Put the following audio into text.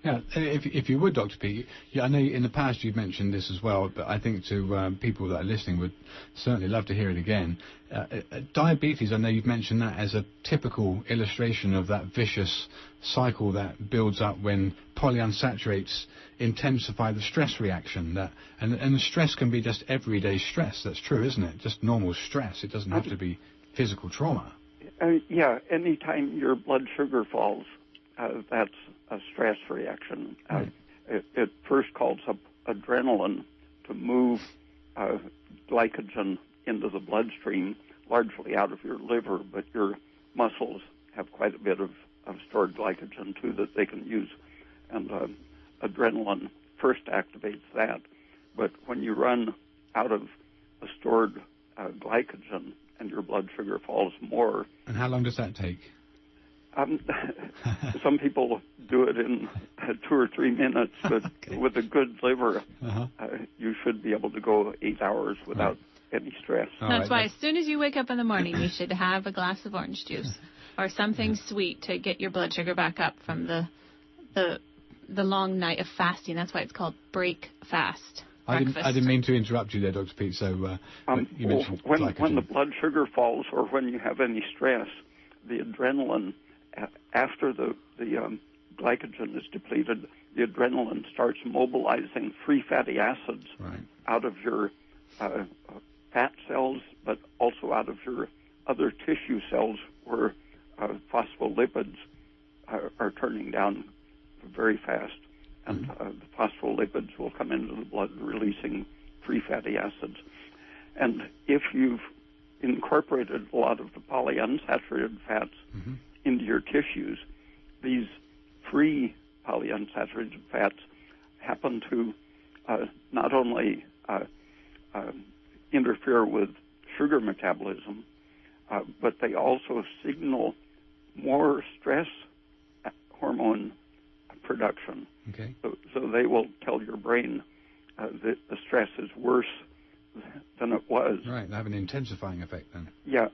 Yeah, if you would, Dr. Peat, yeah, I know in the past you've mentioned this as well, but I think to people that are listening would certainly love to hear it again. Diabetes, I know you've mentioned that as a typical illustration of that vicious cycle that builds up when polyunsaturates intensify the stress reaction. And the stress can be just everyday stress. That's true, isn't it? Just normal stress. It doesn't have to be physical trauma. Yeah, anytime your blood sugar falls, that's a stress reaction. Right. It first calls up adrenaline to move glycogen into the bloodstream, largely out of your liver, but your muscles have quite a bit of stored glycogen, too, that they can use. And adrenaline first activates that. But when you run out of a stored glycogen and your blood sugar falls more... And how long does that take? Some people do it in 2 or 3 minutes, but okay. With a good liver, you should be able to go 8 hours without any stress. That's why as soon as you wake up in the morning, you should have a glass of orange juice or something sweet to get your blood sugar back up from the long night of fasting. That's why it's called break fast. I didn't mean to interrupt you there, Dr. Peat. So you mentioned when the blood sugar falls or when you have any stress, the adrenaline, after the glycogen is depleted, the adrenaline starts mobilizing free fatty acids out of your fat cells, but also out of your other tissue cells where phospholipids are turning down very fast. And the phospholipids will come into the blood releasing free fatty acids. And if you've incorporated a lot of the polyunsaturated fats into your tissues, these free polyunsaturated fats happen to not only interfere with sugar metabolism, but they also signal more stress hormone production. Okay. So they will tell your brain that the stress is worse than it was. Right, they have an intensifying effect then. Yeah,